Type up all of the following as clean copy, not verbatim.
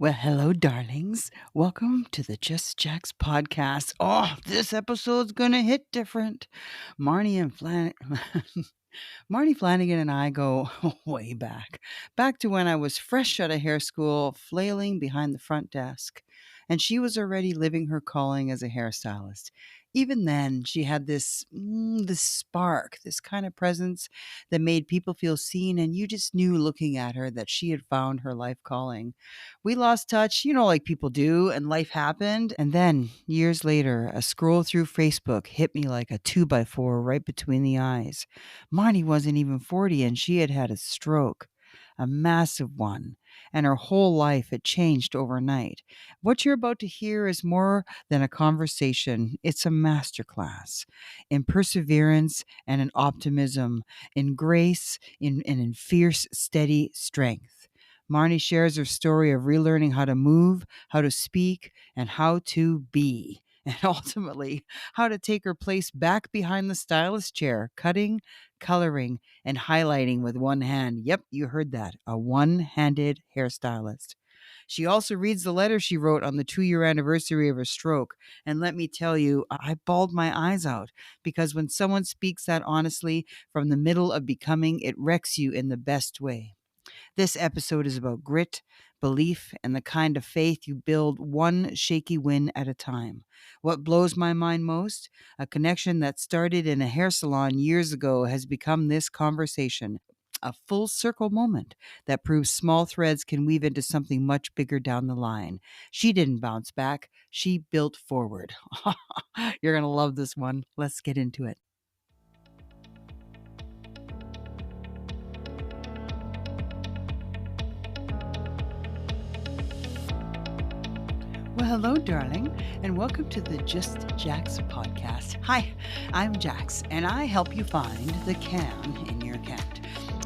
Well, hello, darlings. Welcome to the Just Jax podcast. Oh, this episode's gonna hit different. Marny and Marny Flanagan and I go way back to when I was fresh out of hair school, flailing behind the front desk, and she was already living her calling as a hairstylist. Even then, she had this spark, this kind of presence that made people feel seen, and you just knew looking at her that she had found her life calling. We lost touch, like people do, and life happened. And then, years later, a scroll through Facebook hit me like a 2x4 right between the eyes. Marnie wasn't even 40 and she had had a stroke, a massive one, and her whole life had changed overnight. What you're about to hear is more than a conversation, it's a masterclass in perseverance and in optimism, in grace, and in fierce, steady strength. Marnie shares her story of relearning how to move, how to speak, and how to be. And ultimately, how to take her place back behind the stylist chair, cutting, coloring, and highlighting with one hand. Yep, you heard that. A one-handed hairstylist. She also reads the letter she wrote on the 2-year anniversary of her stroke. And let me tell you, I bawled my eyes out because when someone speaks that honestly from the middle of becoming, it wrecks you in the best way. This episode is about grit, belief, and the kind of faith you build one shaky win at a time. What blows my mind most? A connection that started in a hair salon years ago has become this conversation. A full circle moment that proves small threads can weave into something much bigger down the line. She didn't bounce back, she built forward. You're going to love this one. Let's get into it. Well, hello, darling, and welcome to the Just Jax podcast. Hi, I'm Jax, and I help you find the can in your cat.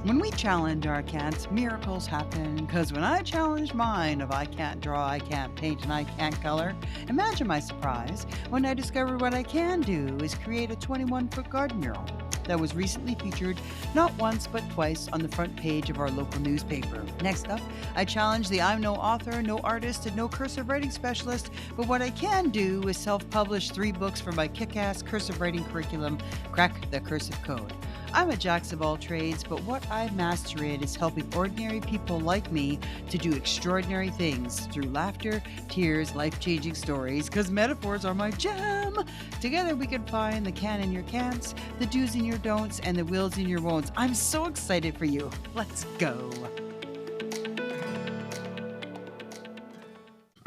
When we challenge our cats, miracles happen, because when I challenged mine of I can't draw, I can't paint, and I can't color, imagine my surprise when I discovered what I can do is create a 21-foot garden mural that was recently featured not once but twice on the front page of our local newspaper. Next up, I challenge the I'm no author, no artist, and no cursive writing specialist, but what I can do is self-publish 3 books for my kick-ass cursive writing curriculum, Crack the Cursive Code. I'm a Jax of all trades, but what I master in is helping ordinary people like me to do extraordinary things through laughter, tears, life-changing stories, because metaphors are my jam. Together we can find the can in your can'ts, the do's in your don'ts, and the wills in your won'ts. I'm so excited for you. Let's go.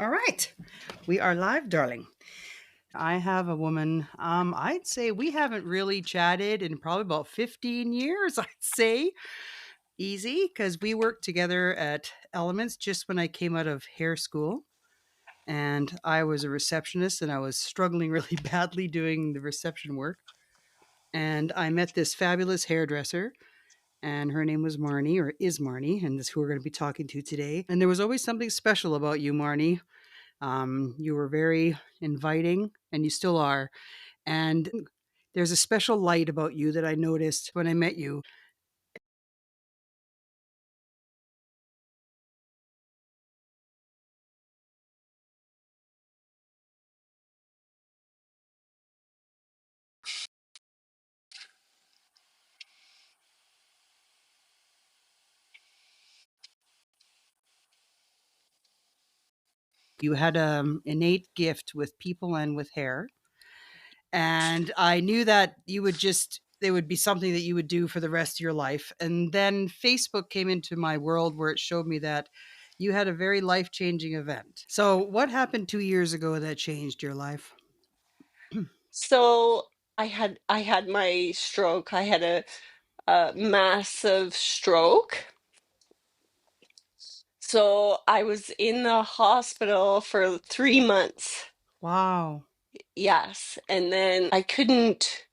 All right. We are live, darling. I have a woman, I'd say we haven't really chatted in probably about 15 years, I'd say. Easy, because we worked together at Elements just when I came out of hair school. And I was a receptionist and I was struggling really badly doing the reception work. And I met this fabulous hairdresser, and her name was Marny, or is Marny, and that's who we're going to be talking to today. And there was always something special about you, Marny. You were very inviting, and you still are. And there's a special light about you that I noticed when I met you. You had an innate gift with people and with hair. And I knew that it would be something that you would do for the rest of your life. And then Facebook came into my world where it showed me that you had a very life changing event. So, what happened 2 years ago that changed your life? So I had my stroke. I had a massive stroke. So I was in the hospital for 3 months. Wow. Yes. And then I couldn't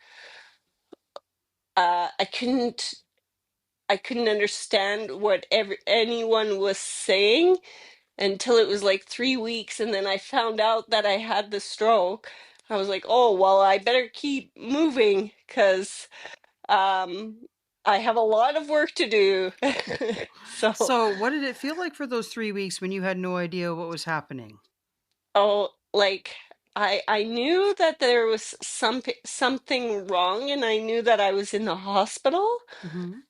I couldn't understand what anyone was saying until it was like 3 weeks, and then I found out that I had the stroke. I was like, oh, well, I better keep moving because I have a lot of work to do. So, So, what did it feel like for those 3 weeks when you had no idea what was happening? oh, like I knew that there was something wrong, and I knew that I was in the hospital, Mhm.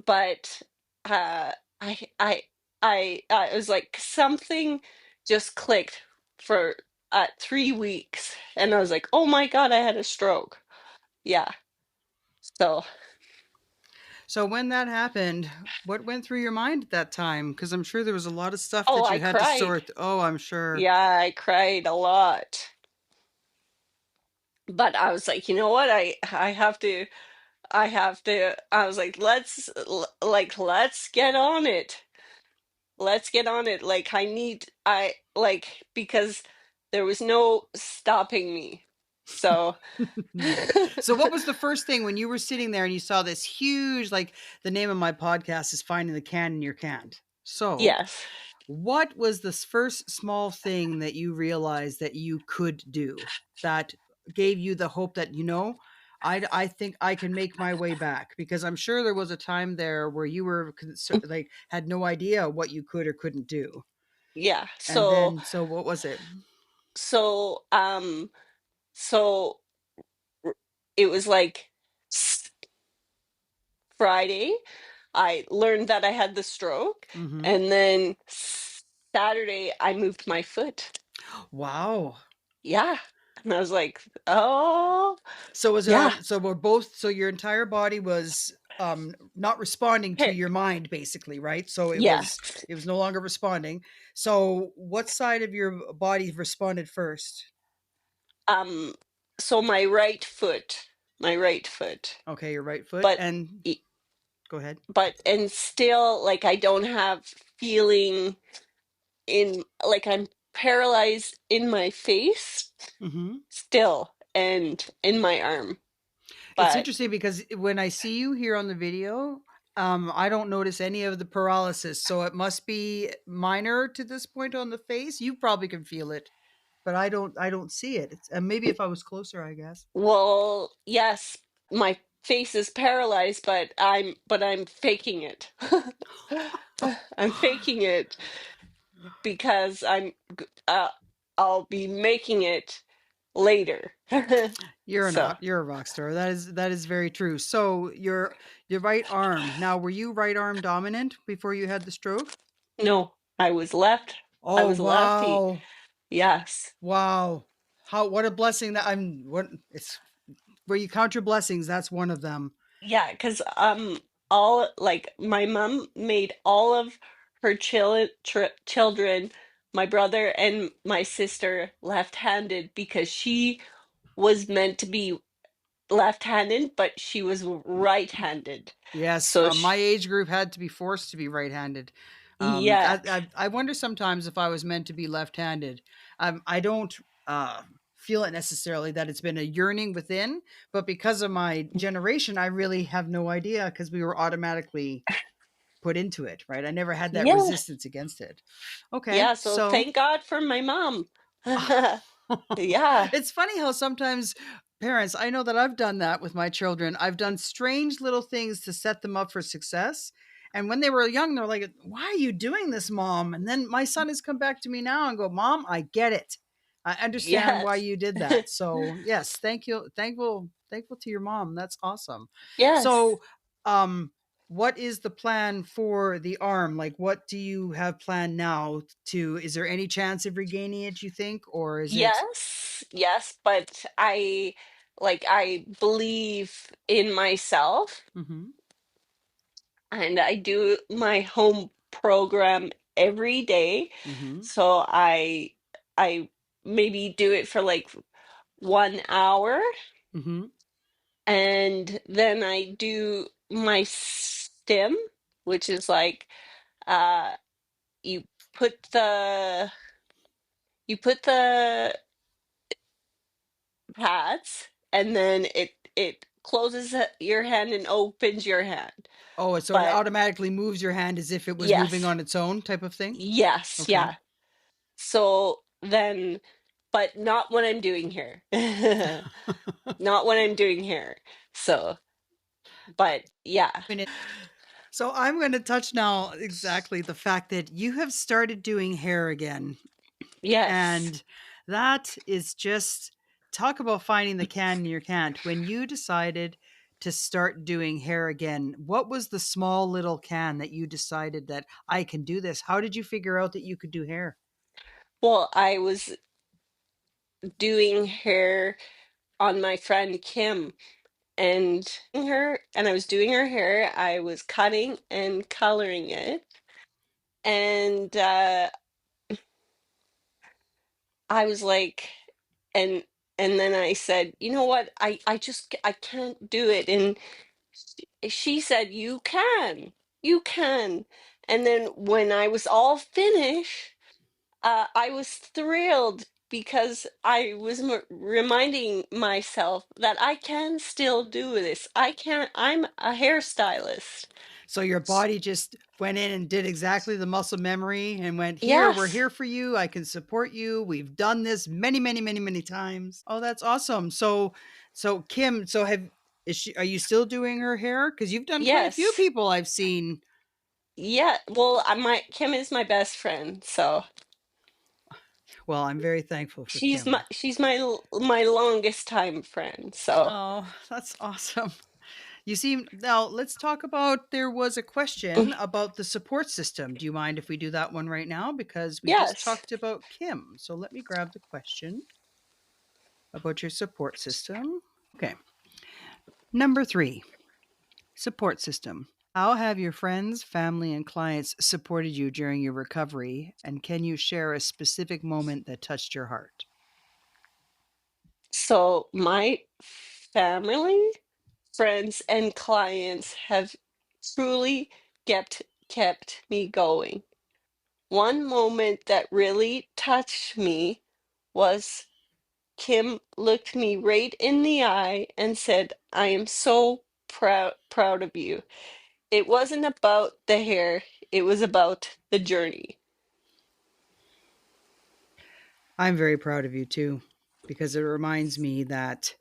but uh I I I was like something just clicked for 3 weeks, and I was like, oh my God, I had a stroke. Yeah. So, So when that happened, what went through your mind at that time? Because I'm sure there was a lot of stuff oh, that I you had to cried. sort. Oh, I'm sure. Yeah, I cried a lot. But I was like, you know what? I was like, let's get on it. Let's get on it. Like I like because there was no stopping me. So So what was the first thing when you were sitting there and you saw this huge, like the name of my podcast is Finding the Can in Your Can't. So yes. what was this first small thing that you realized that you could do that gave you the hope that, I think I can make my way back? Because I'm sure there was a time there where you were like had no idea what you could or couldn't do. Yeah. And So then, so what was it? so um so r- it was like Friday, I learned that I had the stroke, Mm-hmm. and then Saturday I moved my foot. Wow. Yeah. And I was like, "Oh, So was yeah. so we're both, so your entire body was not responding to Hey, your mind basically, right? So yeah. it was no longer responding. So what side of your body responded first? Um so my right foot. Okay, your right foot, But and e- go ahead. but and still like I don't have feeling in like I'm paralyzed in my face Hmm. still and in my arm. It's But interesting because when I see you here on the video, I don't notice any of the paralysis. So it must be minor to this point on the face. You probably can feel it, but I don't. I don't see it. And maybe if I was closer, I guess. well, yes, my face is paralyzed, but I'm faking it. I'm faking it because I'll be making it later. So, You're a rock star. That is very true. So your right arm. Now, were you right arm dominant before you had the stroke? no, I Oh was lefty. wow, Yes. wow! How what a blessing that I'm. What it's where you count your blessings. That's one of them. Yeah, because all like my mom made all of her children, my brother and my sister, left-handed because she was meant to be left-handed, but she was right-handed. Yes, So my she, age group had to be forced to be right-handed. yeah, I wonder sometimes if I was meant to be left-handed. I don't feel it necessarily that it's been a yearning within, but because of my generation, I really have no idea because we were automatically put into it, right? I never had that yeah, resistance against it. Okay, yeah. So so thank God for my mom. Yeah. it's funny how sometimes parents, I know that I've done that with my children. I've done strange little things to set them up for success. And when they were young, they're like, "Why are you doing this, mom?" And then my son has come back to me now and go, "Mom, I get it. I understand why Yes. you did that." So, yes, thank you. Thankful to your mom. That's awesome. Yes. So, um what is the plan for the arm? Like what do you have planned now to, is there any chance of regaining it, you think, or is it Yes. Yes. But I believe in myself, Mhm. and I do my home program every day. Mhm. So I maybe do it for like 1 hour, Mhm. and then I do my stim, which is like uh you put the you put the pads, and then it closes your hand and opens your hand. Oh, so it But automatically moves your hand as if it was moving yes, on its own type of thing? yes, Okay. yeah. So then, but not when I'm doing hair. Not when I'm doing hair. So, But yeah, So I'm going to touch now exactly the fact that you have started doing hair again. yes. And that is just talk about finding the can in your can't. When you decided to start doing hair again, what was the small little can that you decided that I can do this? How did you figure out that you could do hair? Well, I was doing hair on my friend Kim and I was doing her hair. I was cutting and coloring it. And I was like, and and then I said, you know what? I can't do it. And she said, you can. And then when I was all finished, I was thrilled because I was reminding myself that I can still do this. I can. I'm a hairstylist. So your body just went in and did exactly the muscle memory and went, here, we're Yes, here for you. I can support you. We've done this many, many, many, many times. Oh, that's awesome. So Kim, so have is she are you still doing her hair? Because you've done quite a few yes, people I've seen. yeah. Well, my Kim is my best friend, so Well, I'm very thankful for Kim. she's my longest time friend. So Oh, that's awesome. You see, now let's talk about there was a mm, question about the support system. Do you mind if we do that one right now? Because we just yes. talked about Kim. So let me grab the question about your support system. Okay. Number 3, support system. How have your friends, family, and clients supported you during your recovery? And can you share a specific moment that touched your heart? So my family, friends, and clients have truly kept me going. One moment that really touched me was Kim looked me right in the eye and said, "I am so proud of you." It wasn't about the hair, it was about the journey. I'm very proud of you too, because it reminds me that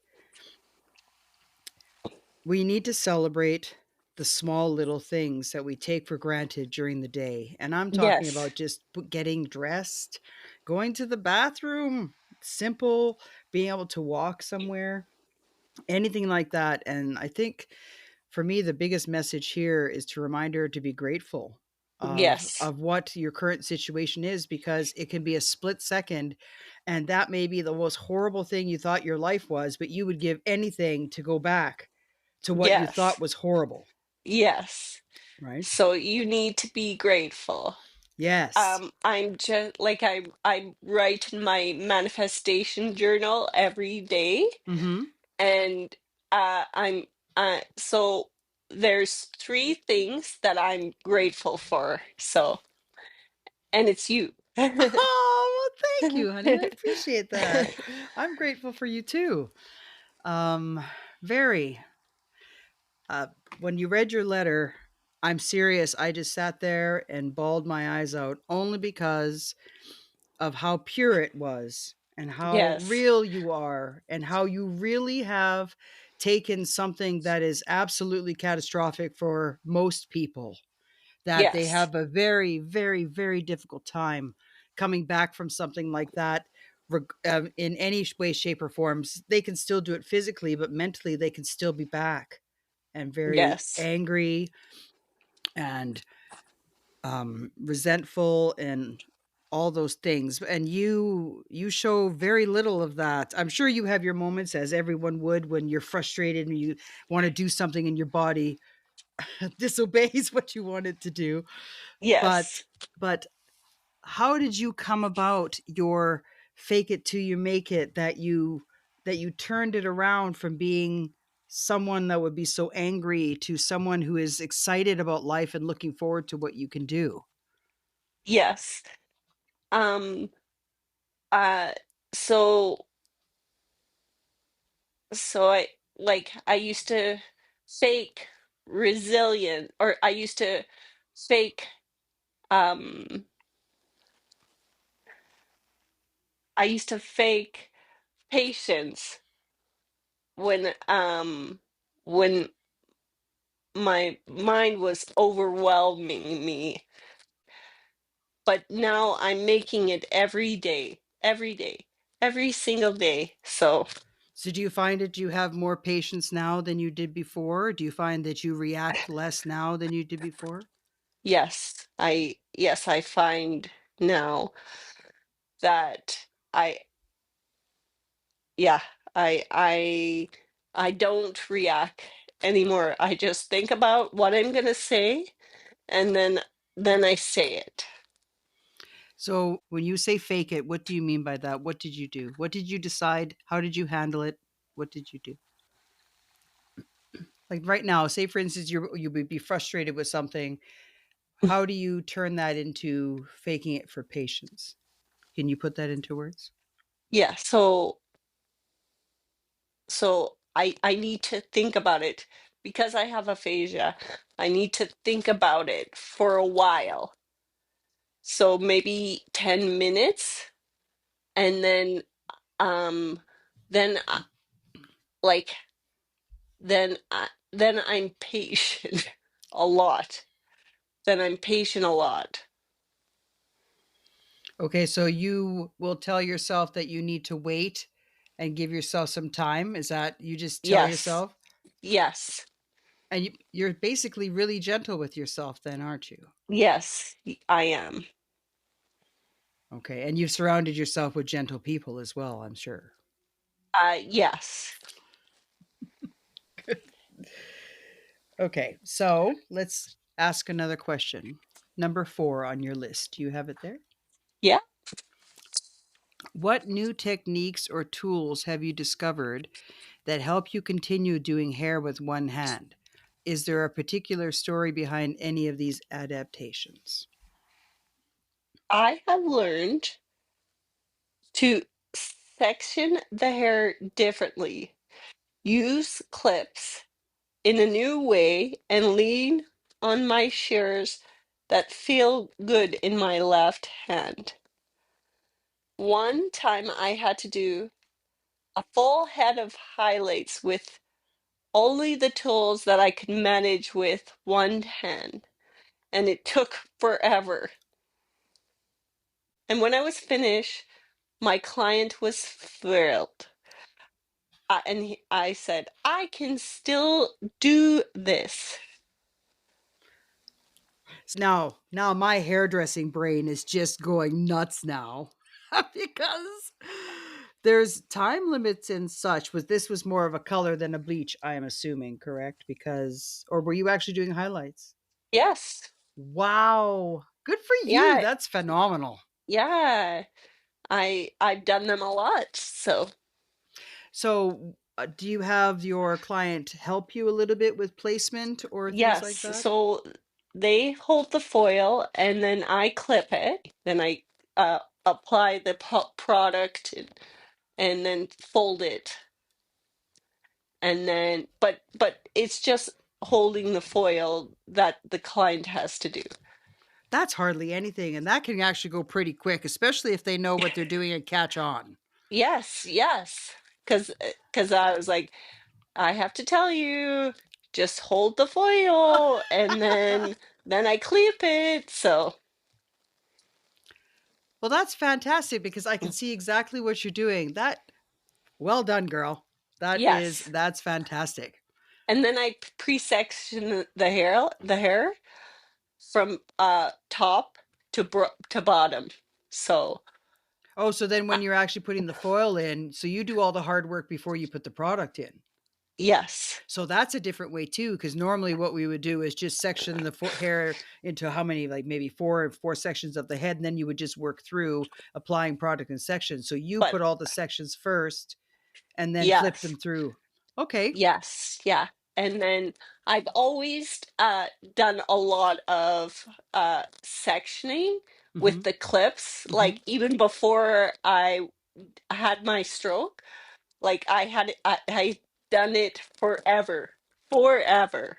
we need to celebrate the small little things that we take for granted during the day. And I'm talking Yes, about just getting dressed, going to the bathroom, simple, being able to walk somewhere, anything like that. And I think for me, the biggest message here is to remind her to be grateful yes, of what your current situation is, because it can be a split second and that may be the most horrible thing you thought your life was, but you would give anything to go back to what you thought yes, was horrible, yes. right? So you need to be grateful. Yes. I'm just like I write in my manifestation journal every day, Mm-hmm. and I'm so there's three things that I'm grateful for. So, and it's you. Oh, well, thank you, honey. I appreciate that. I'm grateful for you too. Um, very. Uh, when you read your letter, I'm serious. I just sat there and bawled my eyes out only because of how pure it was and how Yes, real you are and how you really have taken something that is absolutely catastrophic for most people, that they yes, have a very, very, very difficult time coming back from something like that. In any way, shape, or forms, they can still do it physically, but mentally, they can still be back and very yes, angry and resentful and all those things. And you show very little of that. I'm sure you have your moments, as everyone would, when you're frustrated and you want to do something and your body disobeys what you want it to do. But yes, but how did you come about your fake it till you make it, that you turned it around from being someone that would be so angry to someone who is excited about life and looking forward to what you can do? yes. Um, uh, so I I used to fake resilient, or I used to fake um I used to fake patience when when my mind was overwhelming me. But now I'm making it every day, every single day. So So do you find that you have more patience now than you did before? Do you find that you react less now than you did before? yes, I find now that I yeah, I I I don't react anymore. I just think about what I'm gonna say, and then I say it. So when you say fake it, what do you mean by that? What did you do? What did you decide? How did you handle it? What did you do? Like right now, say for instance, you would be frustrated with something. How do you turn that into faking it for patience? Can you put that into words? Yeah, so I need to think about it because I have aphasia. I need to think about it for a while. So maybe 10 minutes, and um then like then I'm patient a lot. Then I'm patient a lot. Okay, so you will tell yourself that you need to wait and give yourself some time. Is that you just tell Yes. yourself? Yes. And you're basically really gentle with yourself, then, aren't you? Yes, I am. Okay, and you've surrounded yourself with gentle people as well, I'm sure. Yes. Okay, so let's ask another question. Number 4 on your list. Do you have it there? Yeah. What new techniques or tools have you discovered that help you continue doing hair with one hand? Is there a particular story behind any of these adaptations? I have learned to section the hair differently, use clips in a new way, and lean on my shears that feel good in my left hand. One time I had to do a full head of highlights with only the tools that I could manage with one hand, and it took forever. And when I was finished, my client was thrilled. I said, I can still do this. Now my hairdressing brain is just going nuts now because there's time limits and such. Was this was more of a color than a bleach, I am assuming, correct? Because or were you actually doing highlights? Yes. Wow. Good for you. Yeah. That's phenomenal. Yeah. I've done them a lot. So, So, do you have your client help you a little bit with placement or things yes. like that? So they hold the foil and then I clip it. Then I apply the product and then fold it. And then but it's just holding the foil that the client has to do. That's hardly anything, and that can actually go pretty quick, especially if they know what they're doing and catch on. Yes, yes. Cuz I was like, I have to tell you, just hold the foil and then I clip it. So, Well, that's fantastic because I can see exactly what you're doing. That well done, girl. yes. That's fantastic. And then I pre-section the hair from top to bottom. So, Oh, so then uh, when you're actually putting the foil in, so you do all the hard work before you put the product in. yes. So that's a different way too, because normally what we would do is just section the hair into how many, like maybe four sections of the head, and then you would just work through applying product in sections. So you But put all the sections first, and then flip yes. them through. Okay. Yes, yeah. And then I've always done a lot of sectioning with Mm-hmm. the clips, Mm-hmm. like even before I had my stroke, like I done it forever, forever.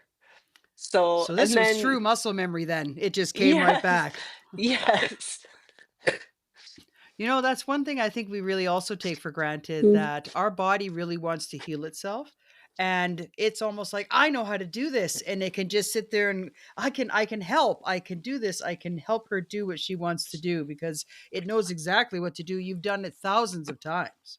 So, So this and was then true muscle memory. Then it just came right yes, back. yes, You know, that's one thing I think we really also take for granted mm, that our body really wants to heal itself. and it's almost like I know how to do this, and it can just sit there and I can help, I can do this, I can help her do what she wants to do because it knows exactly what to do. You've done it thousands of times.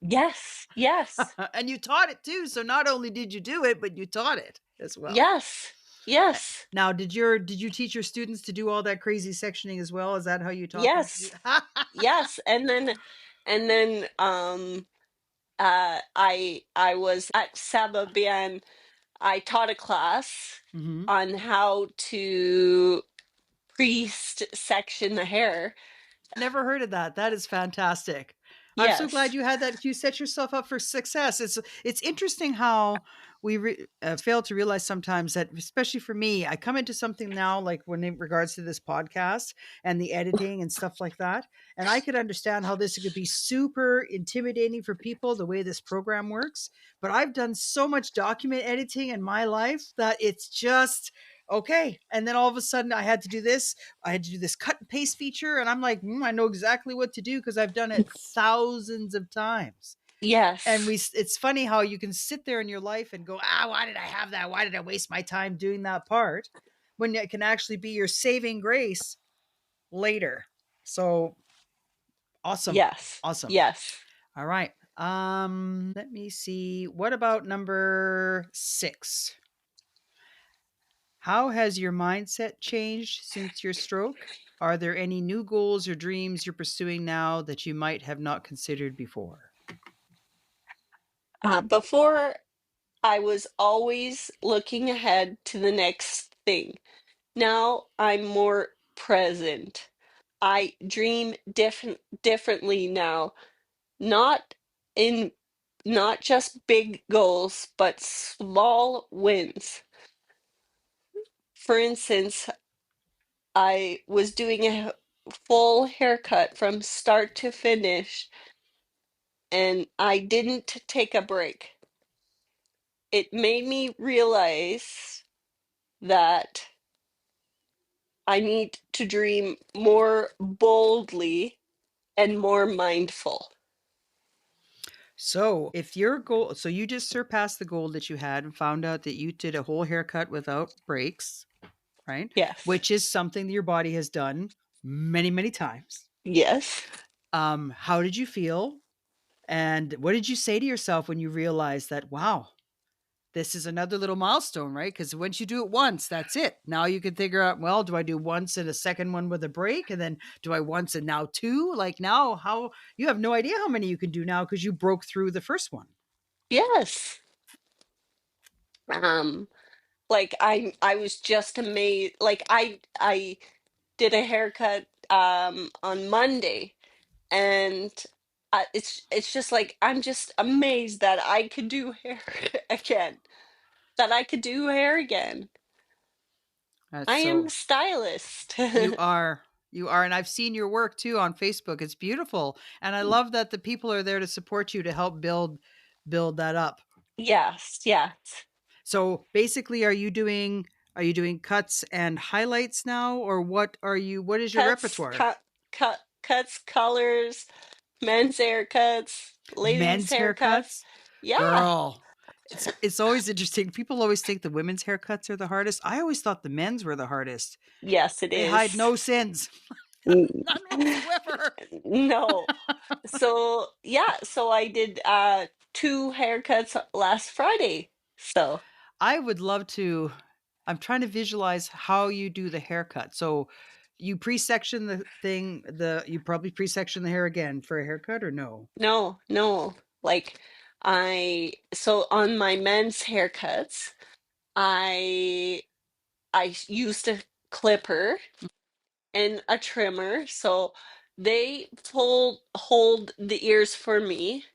Yes, yes, And you taught it too, so not only did you do it, but you taught it as well. yes, yes, Now, did you teach your students to do all that crazy sectioning as well? Is that how you taught them to do? yes, yes. And then I was at Sababian. I taught a class Hmm. on how to priest section the hair. Never heard of that. That is fantastic. I'm so glad Yes. you had that. You set yourself up for success. It's interesting how we fail to realize sometimes that, especially for me, I come into something now like when in regards to this podcast and the editing and stuff like that, and I could understand how this could be super intimidating for people the way this program works. But I've done so much document editing in my life that it's just okay. And then all of a sudden, I had to do this cut and paste feature, and I'm like, I know exactly what to do because I've done it thousands of times. And Yes. it's funny how you can sit there in your life and go, why did I have that? Why did I waste my time doing that part? When it can actually be your saving grace later. So awesome. Yes. Awesome. Yes. All right. Let me see. What about number 6? How has your mindset changed since your stroke? Are there any new goals or dreams you're pursuing now that you might have not considered before? Before, I was always looking ahead to the next thing. Now I'm more present. I dream differently now, not in not just big goals, but small wins. For instance, I was doing a full haircut from start to finish, and I didn't take a break. It made me realize that I need to dream more boldly and more mindful. So you just surpassed the goal that you had and found out that you did a whole haircut without breaks, right? Yes. Which is something that your body has done many, many times. Yes. How did you feel? And what did you say to yourself when you realized that, wow, this is another little milestone, right? Because once you do it once, that's it. Now you can figure out, well, do I do once and a second one with a break? And then do I once and now two? Like now, how you have no idea how many you can do now because you broke through the first one. Yes. Um, like I was just amazed. Like I did a haircut on Monday, and it's just like I'm just amazed that I could do hair again. That I could do hair again. That's I am a so stylist. you are. You are. And I've seen your work too on Facebook. It's beautiful. And I love that the people are there to support you to help build that up. Yes, yes. So basically, are you doing cuts and highlights now, or what is your Cuts, repertoire? cuts, colors, men's haircuts, ladies' Men's haircuts. haircuts? Yeah. Girl, it's always interesting. People always think the women's haircuts are the hardest. I always thought the men's were the hardest. Yes, it They hide is. no sins. Mm. None whatsoever. No. So, yeah, so I did two haircuts last Friday. So, I would love to. I'm trying to visualize how you do the haircut. So you pre-section the thing, you probably pre-section the hair again for a haircut or no? no, no. Like so on my men's haircuts, I I used a clipper and a trimmer, so they hold the ears for me,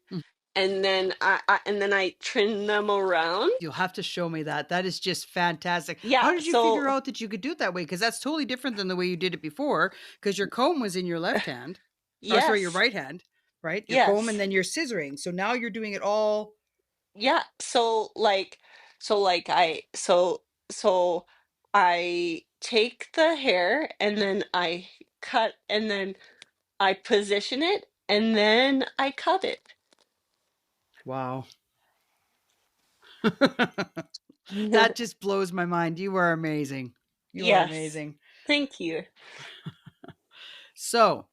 and then I trim them around. You'll have to show me that. That is just fantastic. How Yeah, did you figure so out that you could do it that way? Because that's totally different than the way you did it before. Because your comb was in your left hand, or sorry, your yes, right hand, right? Your comb, and yes, then you're scissoring. So now you're doing it all. yeah. So I take the hair and then I cut and then I position it and then I cut it. Wow. That just blows my mind. You are amazing. You are Yes. amazing. Thank you. So,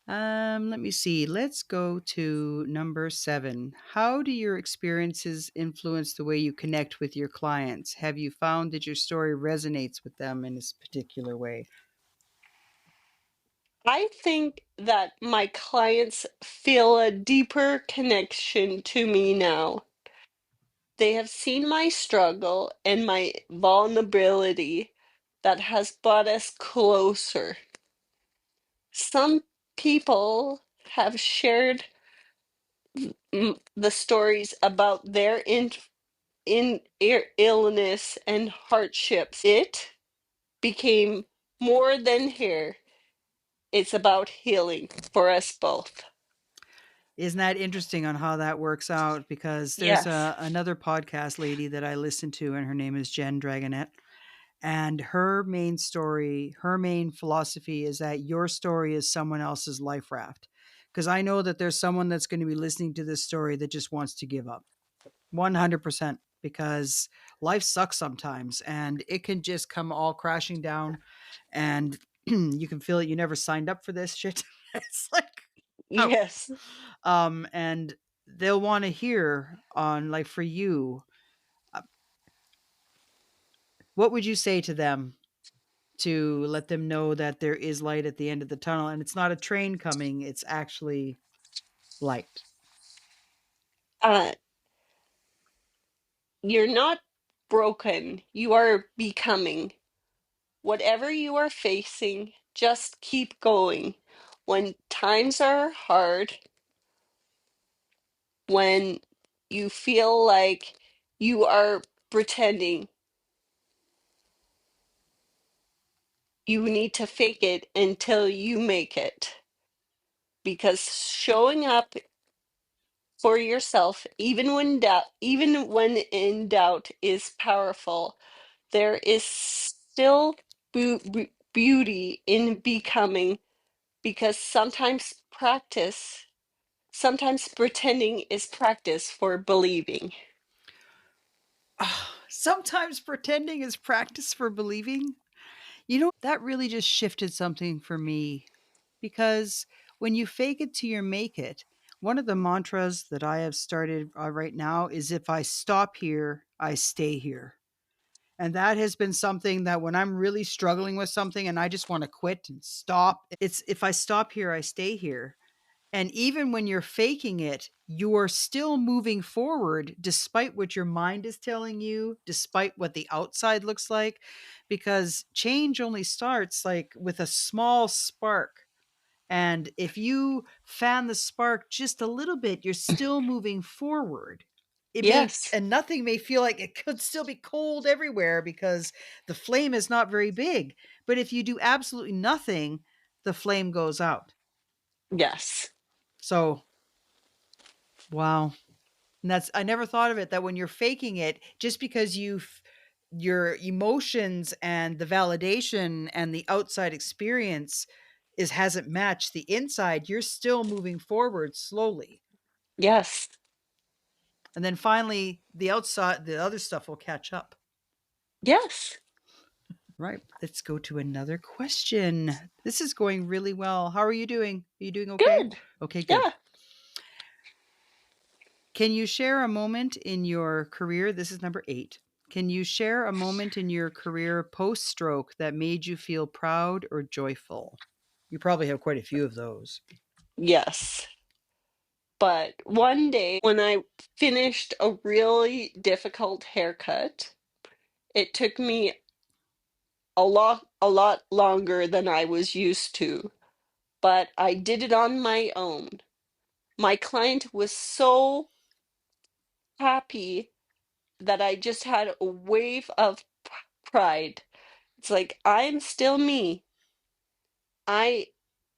let me see. Let's go to number 7. How do your experiences influence the way you connect with your clients? Have you found that your story resonates with them in this particular way? I think that my clients feel a deeper connection to me now. They have seen my struggle and my vulnerability that has brought us closer. Some people have shared the stories about their illness and hardships. It became more than hair. It's about healing for us both. Isn't that interesting on how that works out? Because there's Yes. another podcast lady that I listen to, and her name is Jen Dragonette. And her main story, her main philosophy is that your story is someone else's life raft. Because I know that there's someone that's going to be listening to this story that just wants to give up 100%, because life sucks sometimes and it can just come all crashing down. And you can feel it. You never signed up for this shit. It's like, oh, Yes. and they'll want to hear on, like, for you, uh, what would you say to them to let them know that there is light at the end of the tunnel, and it's not a train coming, it's actually light? Uh, you're not broken. You are becoming. Whatever you are facing, just keep going. When times are hard, when you feel like you are pretending, you need to fake it until you make it. Because showing up for yourself, even when in doubt, is powerful. There is still beauty in becoming, because sometimes pretending is practice for believing. Sometimes pretending is practice for believing. That really just shifted something for me, because when you fake it till you make it, one of the mantras that I have started right now is, if I stop here, I stay here. And that has been something that when I'm really struggling with something and I just want to quit and stop, it's, if I stop here, I stay here. And even when you're faking it, you are still moving forward despite what your mind is telling you, despite what the outside looks like, because change only starts like with a small spark. And if you fan the spark just a little bit, you're still moving forward. Yes, And nothing may feel like it could still be cold everywhere because the flame is not very big. But if you do absolutely nothing, the flame goes out. yes, So, wow. And that's, I never thought of it, that when you're faking it, just because your emotions and the validation and the outside experience is hasn't matched the inside, you're still moving forward slowly. yes, And then finally the outside, the other stuff will catch up. yes. Right. Let's go to another question. This is going really well. How are you doing? Are you doing okay? Good. Okay, good. Yeah. Can you share a moment in your career? This is number 8. Can you share a moment in your career post stroke that made you feel proud or joyful? You probably have quite a few of those. Yes. But one day when I finished a really difficult haircut, it took me a lot longer than I was used to, but I did it on my own. My client was so happy that I just had a wave of pride. It's like, I'm still me. I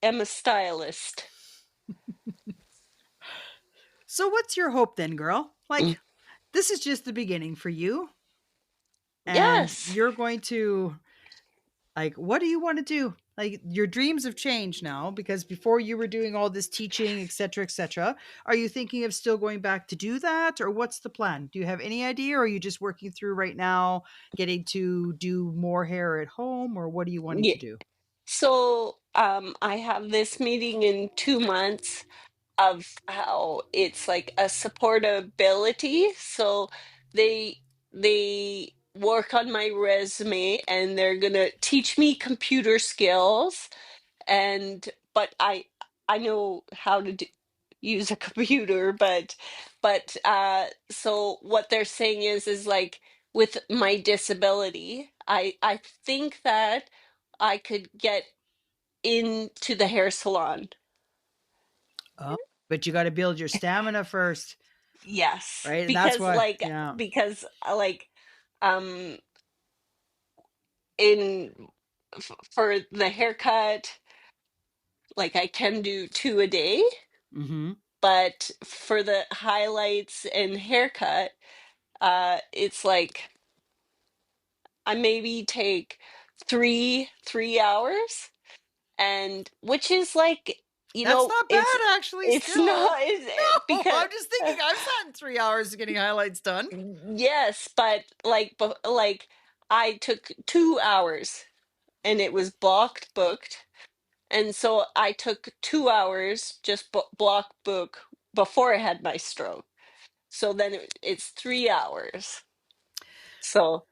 am a stylist. So, what's your hope then, girl? Mm. Like, this is just the beginning for you, and Yes. you're going to, like, what do you want to do? Like your dreams have changed now because before you were doing all this teaching, etc., etc. Are you thinking of still going back to do that, or what's the plan? Do you have any idea, or are you just working through right now, getting to do more hair at home, or what are you wanting Yeah. to do? So I have this meeting in 2 months of how it's like a supportability. So they they work on my resume and they're gonna teach me computer skills, and but I know how to use a computer, but so what they're saying is like with my disability, I think that I could get into the hair salon. Oh, but you got to build your stamina first, Yes, right? And that's why, yeah. because um in for the haircut, like I can do two a day, Mm-hmm. but for the highlights and haircut, it's like I maybe take 3 hours, and which is like, That's not it's bad, actually. it's Still, not no, because I'm just thinking. I've sat in 3 hours getting highlights done. yes, but like I took 2 hours and it was blocked booked. And so I took 2 hours just block book before I had my stroke. So then it's 3 hours. So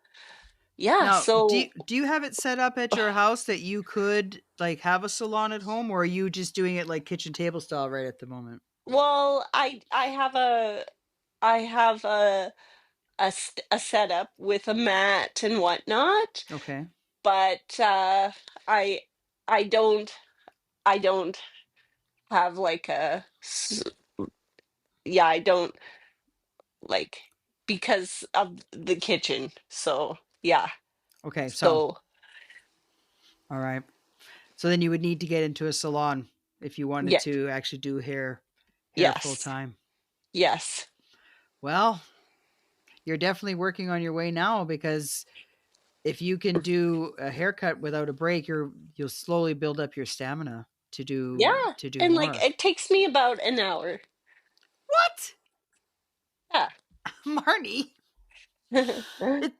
yeah, Now, so do you have it set up at your house that you could like have a salon at home, or are you just doing it like kitchen table style right at the moment? well, I have a setup with a mat and whatnot, Okay. but I I don't I don't have like yeah, I don't like because of the kitchen. So yeah. Okay. So, So all right. So then you would need to get into a salon if you wanted yeah, to actually do hair full yes. time. Yes. Well, you're definitely working on your way now because if you can do a haircut without a break, you'll slowly build up your stamina Yeah. to do And like more. it takes me about an hour. What? Yeah. Marnie? It,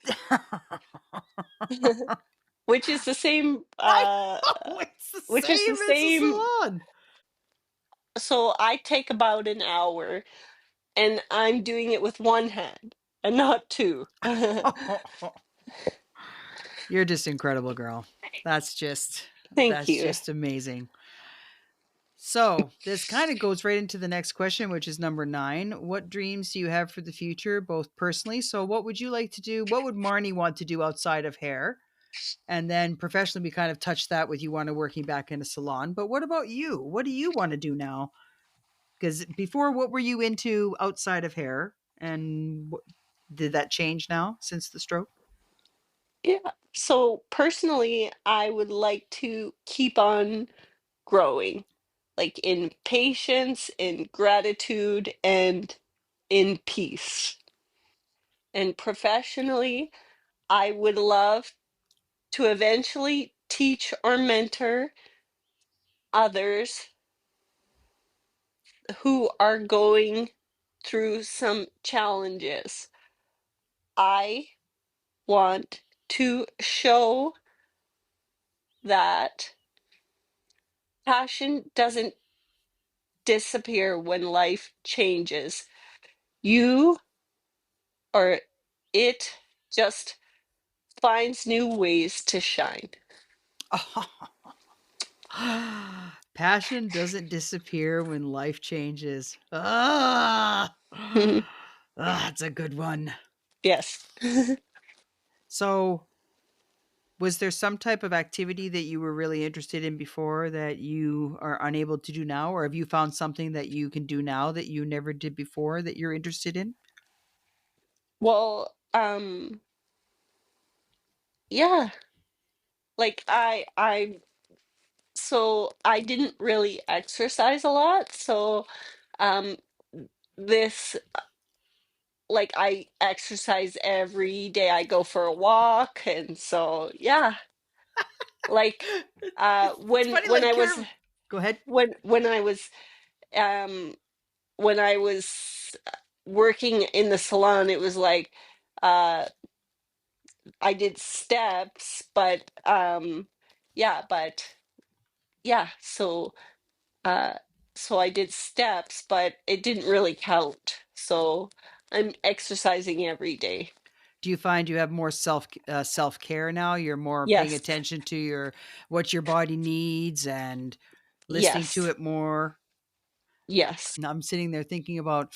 Which is the same I know it's the which is the same as a same. salon. So I take about an hour and I'm doing it with one hand and not two. You're just incredible, girl. Thank That's you. just amazing. So, this kind of goes right into the next question, which is number 9. What dreams do you have for the future, both personally? So, what would you like to do? What would Marnie want to do outside of hair? And then professionally, we kind of touched that with you want to working back in a salon. But what about you? What do you want to do now? Because before, what were you into outside of hair? And did that change now since the stroke? Yeah. So personally, I would like to keep on growing, like in patience, in gratitude, and in peace. And professionally, I would love to eventually teach or mentor others who are going through some challenges. I want to show that passion doesn't disappear when life changes. You or it just finds new ways to shine. Passion doesn't disappear when life changes. Ah, Mhm. that's a good one. Yes. So, was there some type of activity that you were really interested in before that you are unable to do now? Or have you found something that you can do now that you never did before that you're interested in? Well, yeah, like so I didn't really exercise a lot. So um this like I exercise every day. I go for a walk, and so yeah. Like It's funny, when like I was you're go ahead. when I was um when I was working in the salon, it was like uh I did steps, but but yeah, uh so I did steps, but it didn't really count. So I'm exercising every day. Do you find you have more self-care now? You're more paying Yes. attention to your what your body needs and listening to Yes. it more? Yes. And I'm sitting there thinking about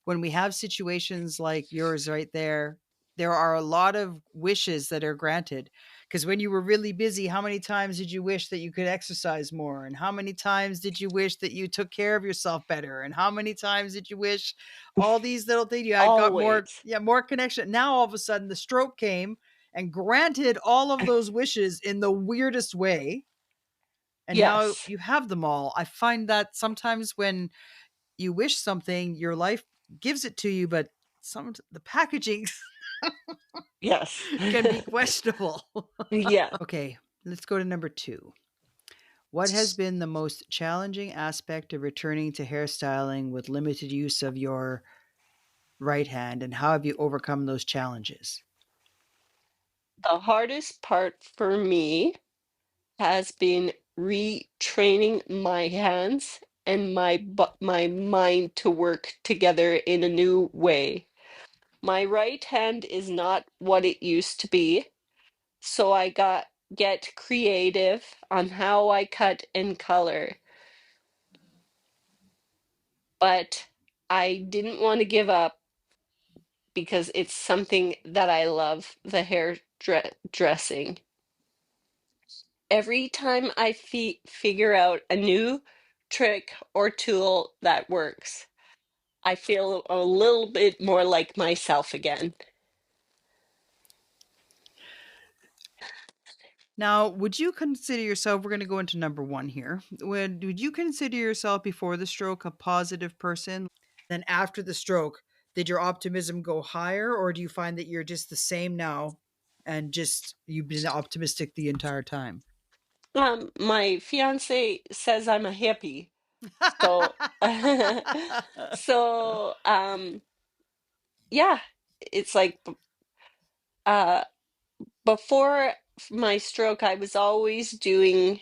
when we have situations like yours right there, there are a lot of wishes that are granted. Because when you were really busy, how many times did you wish that you could exercise more? And how many times did you wish that you took care of yourself better? And how many times did you wish all these little things you had got more, Always. yeah, more connection? Now all of a sudden the stroke came and granted all of those wishes in the weirdest way. And now Yes. you have them all. I find that sometimes when you wish something, your life gives it to you, but some the packaging Yes. can be questionable. Yeah. Okay, let's go to number 2. What has been the most challenging aspect of returning to hairstyling with limited use of your right hand, and how have you overcome those challenges? The hardest part for me has been retraining my hands and my mind to work together in a new way. My right hand is not what it used to be, so I got get creative on how I cut and color. But I didn't want to give up because it's something that I love, the dressing. Every time I figure out a new trick or tool that works, I feel a little bit more like myself again. Now, would you consider yourself, we're going to go into number 1 here. Would you consider yourself before the stroke a positive person? Then after the stroke, did your optimism go higher, or do you find that you're just the same now and just you've been optimistic the entire time? My fiance says I'm a hippie, so so yeah, it's like uh before my stroke, I was always on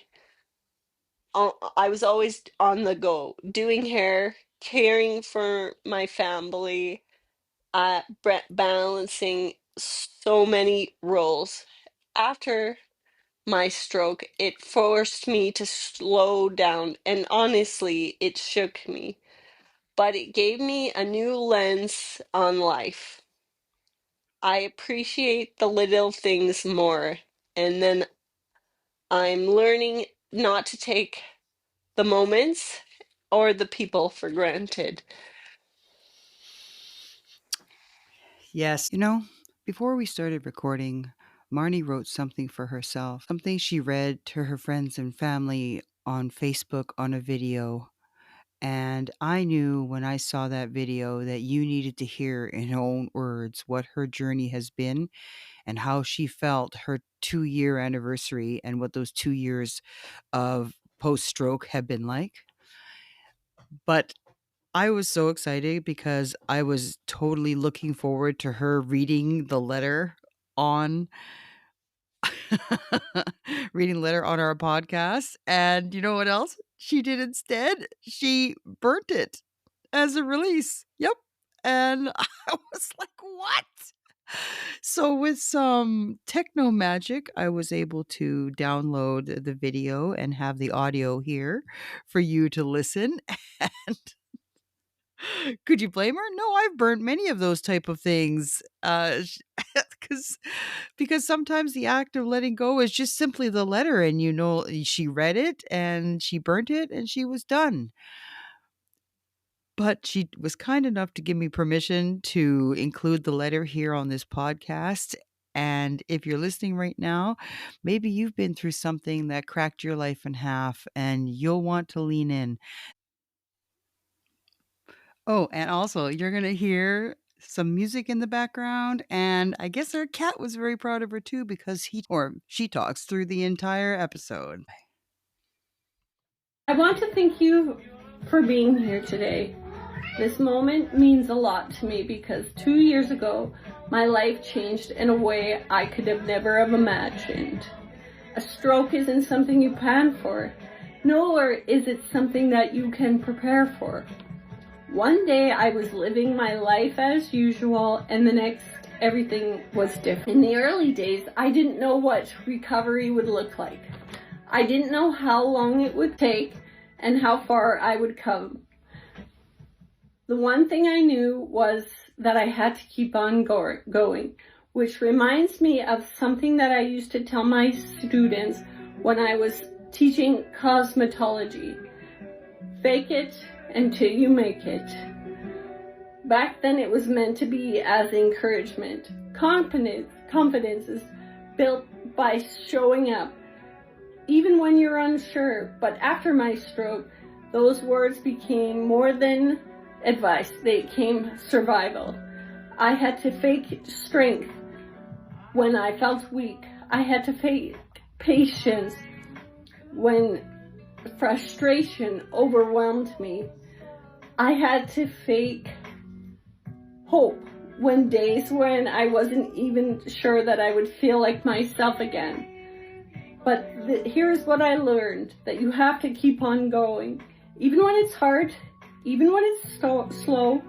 the go, doing hair, caring for my family, balancing so many roles. After my stroke, it forced me to slow down, and honestly, it shook me. But it gave me a new lens on life. I appreciate the little things more, and then I'm learning not to take the moments or the people for granted. Yes. Before we started recording, Marnie wrote something for herself, something she read to her friends and family on Facebook on a video. And I knew when I saw that video that you needed to hear in her own words what her journey has been and how she felt her 2-year anniversary and what those 2 years of post stroke have been like. But I was so excited because I was totally looking forward to her reading the letter on reading letter on our podcast. And you know what else she did instead? She burnt it as a release. Yep. And I was like, what? So with some techno magic, I was able to download the video and have the audio here for you to listen. And could you blame her? No, I've burnt many of those type of things. Because because sometimes the act of letting go is just simply the letter, and she read it and she burnt it and she was done. But she was kind enough to give me permission to include the letter here on this podcast. And if you're listening right now, maybe you've been through something that cracked your life in half and you'll want to lean in. Oh, and also you're going to hear some music in the background, and I guess our cat was very proud of her too because she talks through the entire episode. I want to thank you for being here today. This moment means a lot to me because 2 years ago, my life changed in a way I could have never have imagined. A stroke isn't something you plan for, nor is it something that you can prepare for. One day I was living my life as usual, and the next everything was different. In the early days, I didn't know what recovery would look like. I didn't know how long it would take and how far I would come. The one thing I knew was that I had to keep on going, which reminds me of something that I used to tell my students when I was teaching cosmetology. Fake it until you make it. Back then it was meant to be as encouragement. Confidence is built by showing up, even when you're unsure. But after my stroke, those words became more than advice. They became survival. I had to fake strength when I felt weak. I had to fake patience when frustration overwhelmed me. I had to fake hope when days when I wasn't even sure that I would feel like myself again. But here's what I learned, that you have to keep on going. Even when it's hard, even when it's slow,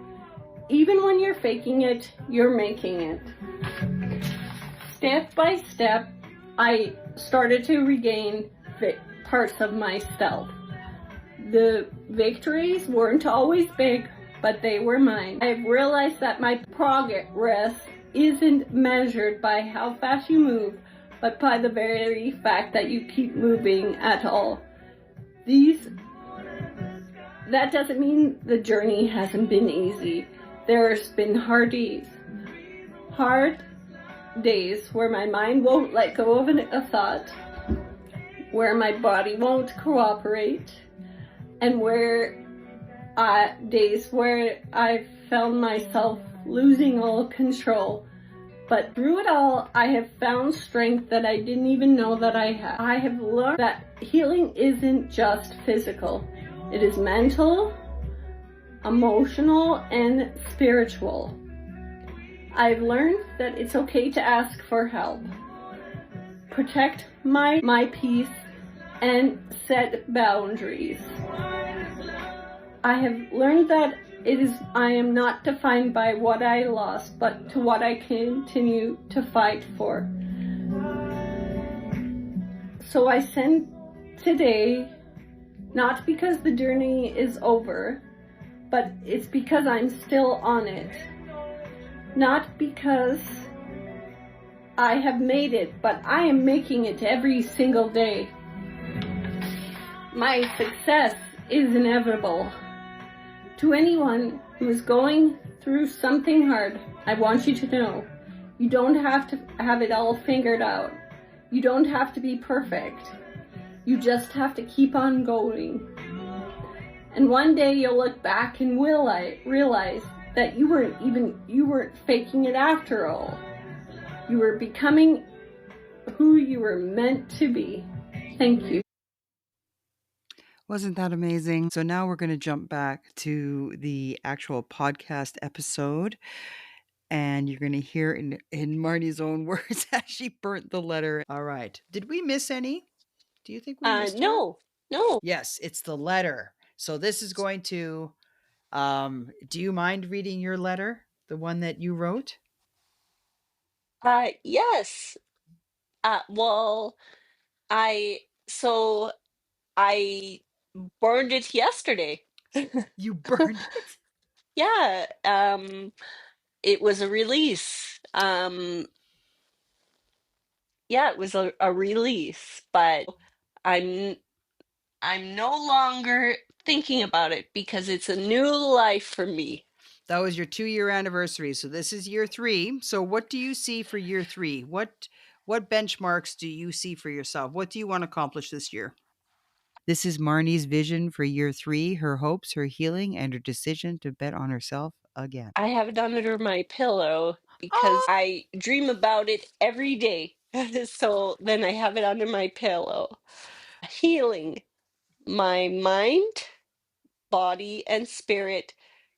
even when you're faking it, you're making it. Step by step, I started to regain parts of myself. The victories weren't always big, but they were mine. I've realized that my progress isn't measured by how fast you move, but by the very fact that you keep moving at all. That doesn't mean the journey hasn't been easy. There's been hard days where my mind won't let go of a thought, where my body won't cooperate, and days where I found myself losing all control. But through it all, I have found strength that I didn't even know that I had. I have learned that healing isn't just physical. It is mental, emotional, and spiritual. I've learned that it's okay to ask for help, protect my peace, and set boundaries. I have learned that I am not defined by what I lost, but to what I continue to fight for. So I send today, not because the journey is over, but it's because I'm still on it. Not because I have made it, but I am making it every single day. My success is inevitable. To anyone who is going through something hard, I want you to know, you don't have to have it all figured out. You don't have to be perfect. You just have to keep on going. And one day you'll look back and realize that you weren't faking it after all. You were becoming who you were meant to be. Thank you. Wasn't that amazing? So now we're going to jump back to the actual podcast episode, and you're going to hear in Marnie's own words as she burnt the letter. All right. Did we miss any? Do you think we missed her? No. Yes, it's the letter. So this is going to, do you mind reading your letter? The one that you wrote? Yes. Well, I so I burned it yesterday. You burned it? Yeah, it was a release. Yeah, it was a release, but I'm I'm no longer thinking about it because it's a new life for me. That was your 2-year anniversary. So this is year 3. So what do you see for year 3? What benchmarks do you see for yourself? What do you want to accomplish this year? This is Marnie's vision for year 3, her hopes, her healing, and her decision to bet on herself again? I have it under my pillow because Oh, I dream about it every day. So then I have it under my pillow. Healing. My mind, body, and spirit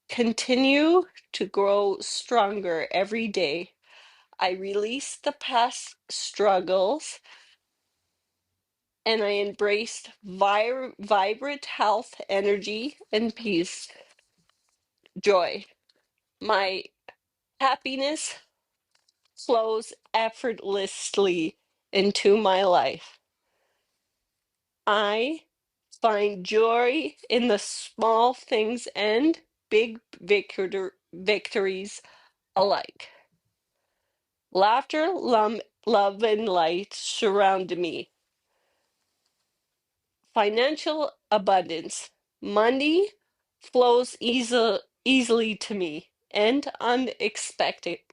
continue to grow stronger every day. I release the past struggles and I embraced vibrant health, energy, and peace, joy. My happiness flows effortlessly into my life. I find joy in the small things and big victories alike. Laughter, love, and light surround me. Financial abundance. Money flows easily to me and unexpectedly.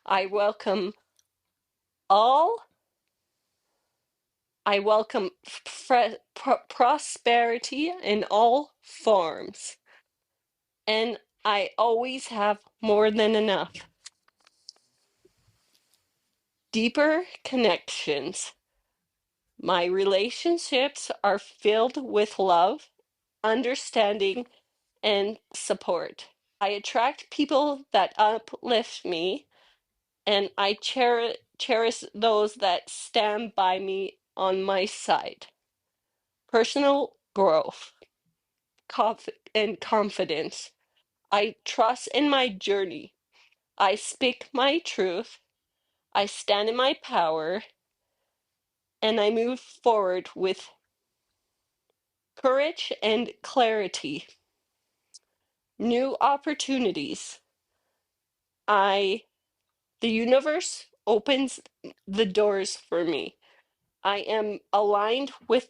I welcome all I welcome prosperity in all forms, and I always have more than enough. Deeper connections. My relationships are filled with love, understanding, and support. I attract people that uplift me, and I cherish those that stand by me on my side. Personal growth and confidence. I trust in my journey. I speak my truth. I stand in my power, and I move forward with courage and clarity. New opportunities. I The universe opens the doors for me. I am aligned with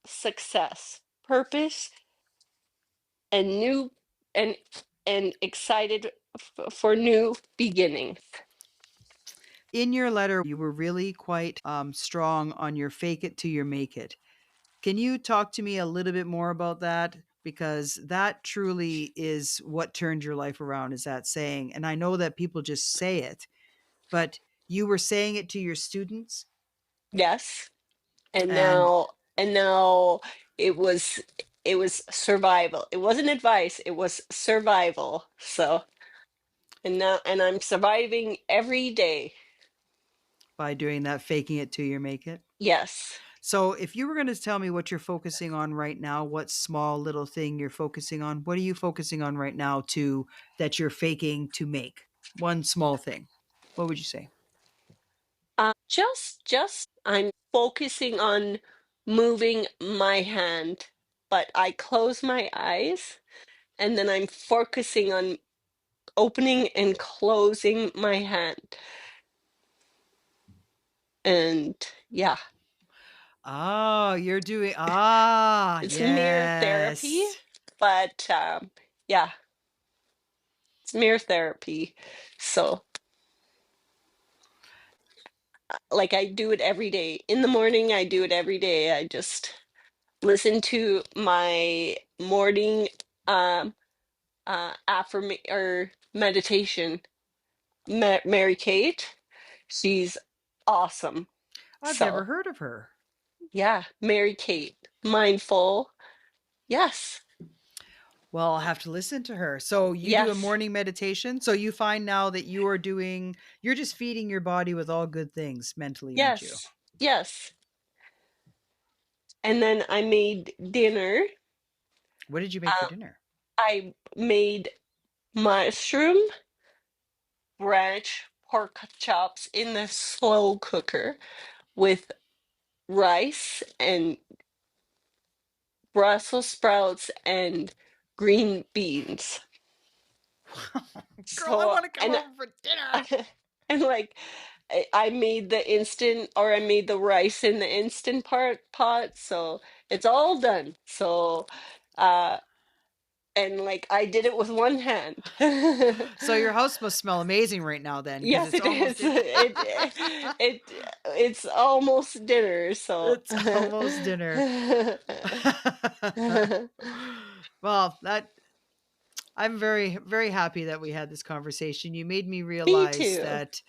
success, purpose, and new and excited for new beginnings. in your letter, you were really quite strong on your fake it till you make it. Can you talk to me a little bit more about that? Because that truly is what turned your life around, is that saying. And I know that people just say it, but you were saying it to your students. Yes. And And now it was it was survival. It wasn't advice, it was survival. So and I'm surviving every day. by doing that, faking it till you make it. Yes. So, if you were going to tell me what you're focusing on right now, what small little thing you're focusing on, what are you focusing on right now to that you're faking to make? One small thing. What would you say? Just I'm focusing on moving my hand, but I close my eyes and then I'm focusing on opening and closing my hand. And yeah, Oh, you're doing it's mirror therapy, yes. but yeah, it's mirror therapy. So, like, I do it every day. In the morning, I do it every day. I just listen to my morning um affirm or meditation. Mary Kate, she's awesome. I've never So, heard of her. yeah, Mary Kate, mindful. Yes. Well, I'll have to listen to her. So, you do a Yes. morning meditation. So, you find now that you're just feeding your body with all good things mentally, aren't you? Yes. Yes. And then I made dinner. What did you make for Uh, dinner? I made mushroom ranch pork chops in the slow cooker with rice and Brussels sprouts and green beans. Girl, I So, want to come over for dinner. and like I made the instant or I made the rice in the instant pot, so it's all done. So, uh, and like I did it with one hand. So your house must smell amazing right now then, because Yes, it's it almost is. dinner. It's almost dinner, so It's almost dinner. Well, that. I'm very, very happy that we had this conversation. You made me Me realize too. that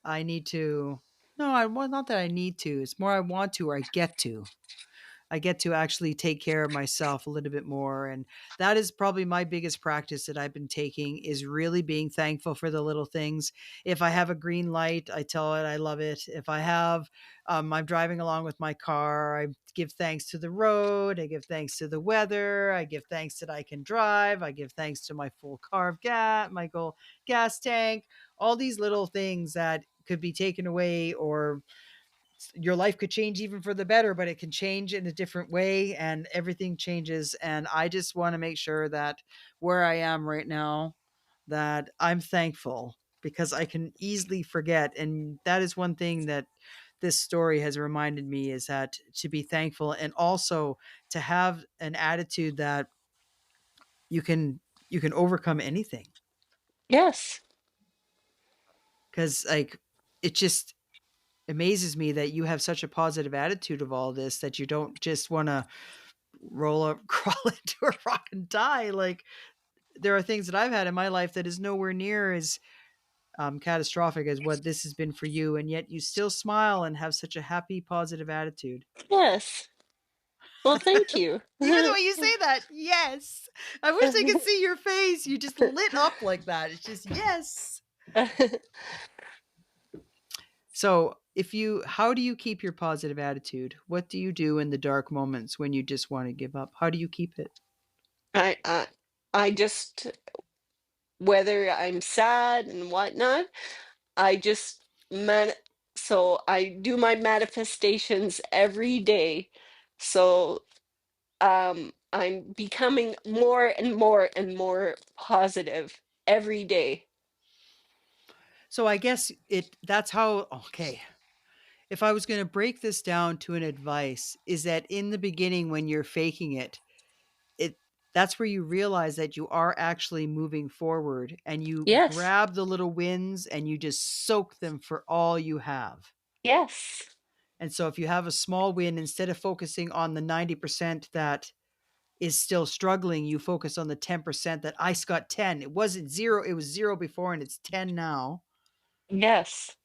I need to. No, well, not that I need to. It's more I want to or I get to. I get to actually take care of myself a little bit more. And that is probably my biggest practice that I've been taking is really being thankful for the little things. If I have a green light, I tell it I love it. If I have, I'm driving along with my car, I give thanks to the road. I give thanks to the weather. I give thanks that I can drive. I give thanks to my full car of gas, my goal gas tank, all these little things that could be taken away or your life could change even for the better, but it can change in a different way and everything changes. And I just want to make sure that where I am right now, that I'm thankful because I can easily forget. And that is one thing that this story has reminded me is that to be thankful and also to have an attitude that you can you can overcome anything. Yes. Because like it just amazes me that you have such a positive attitude of all this that you don't just want to roll up, crawl into a rock and die. Like there are things that I've had in my life that is nowhere near as catastrophic as what this has been for you, and yet you still smile and have such a happy, positive attitude. Yes. Well, thank you. Even the way you say that, yes. I wish they could see your face. You just lit up like that. It's just yes. So, if you, how do you keep your positive attitude? What do you do in the dark moments when you just want to give up? How do you keep it? I, I, I just, whether I'm sad and whatnot, I just so I do my manifestations every day. So I'm becoming more and more and more positive every day. So I guess it that's how okay. If I was going to break this down to an advice is that in the beginning when you're faking it, it that's where you realize that you are actually moving forward and you Yes. grab the little wins and you just soak them for all you have. Yes. And so if you have a small win instead of focusing on the 90% that is still struggling, you focus on the 10% that I got 10. It wasn't 0, it was 0 before and it's 10 now. Yes.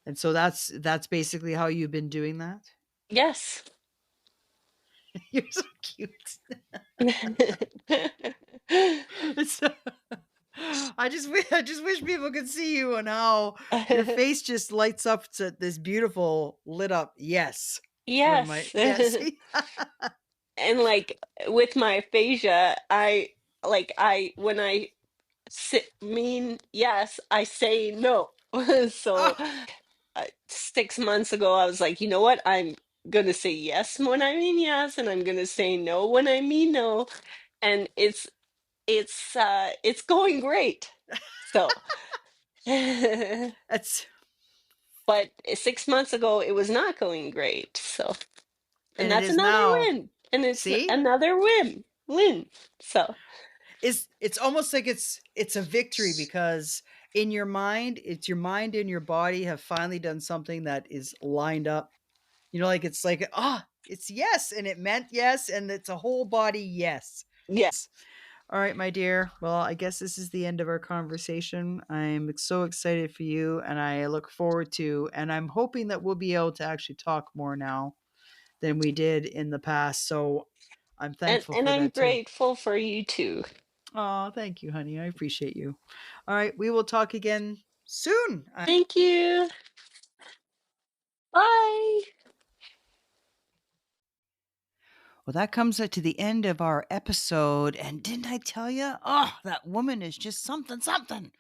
And so that's basically how you've been doing that. Yes. You're so cute. It's, I just wish people could see you and how your face just lights up to this beautiful lit up yes when my Yes. yes. And like with my aphasia, I when I mean yes, I say no. So Oh, 6 months ago, I was like, you know what? I'm gonna say yes when I mean yes, and I'm gonna say no when I mean no, and it's going great. So, but that's 6 months ago, it was not going great. So, and and it that's is another now. win, and it's See, another win. So, it's almost like it's a victory because in your mind, it's your mind and your body have finally done something that is lined up. You know, like it's like it's yes, and it meant yes, and it's a whole body yes. yes. All right, my dear. Well, I guess this is the end of our conversation. I'm so excited for you, and I look forward to, and I'm hoping that we'll be able to actually talk more now than we did in the past. So I'm thankful And for I'm that too. grateful for you too. Oh, thank you, honey. I appreciate you. All right, we will talk again soon. Thank you. Bye. Well, that comes to the end of our episode. And didn't I tell you? Oh, that woman is just something, something.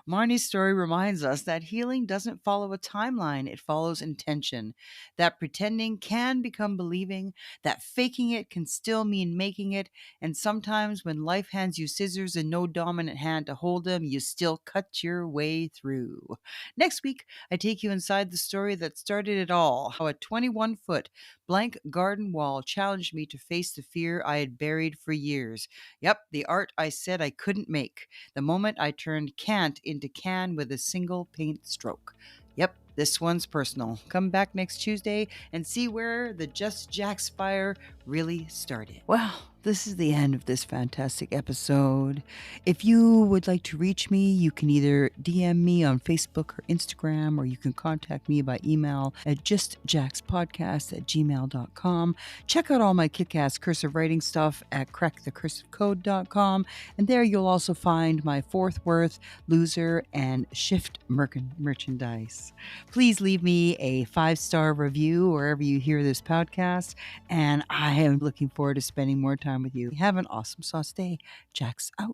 Marnie's story reminds us that healing doesn't follow a timeline, it follows intention. That pretending can become believing, that faking it can still mean making it, and sometimes when life hands you scissors and no dominant hand to hold them, you still cut your way through. Next week, I take you inside the story that started it all, how a 21-foot blank garden wall challenged me to face the fear I had buried for years. Yep, the art I said I couldn't make. The moment I turned can't into can with a single paint stroke. Yep, this one's personal. Come back next Tuesday and see where the Just Jax fire really started. Well, this is the end of this fantastic episode. If you would like to reach me, you can either DM me on Facebook or Instagram, or you can contact me by email at justjaxpodcast@gmail.com. Check out all my kick-ass cursive writing stuff at crackthecursiveCode.com, and there you'll also find my Fourth Worth, Loser, and Shift merchandise. Please leave me a 5-star review wherever you hear this podcast, and I am looking forward to spending more time with you. Have an awesome sauce day. Jax out.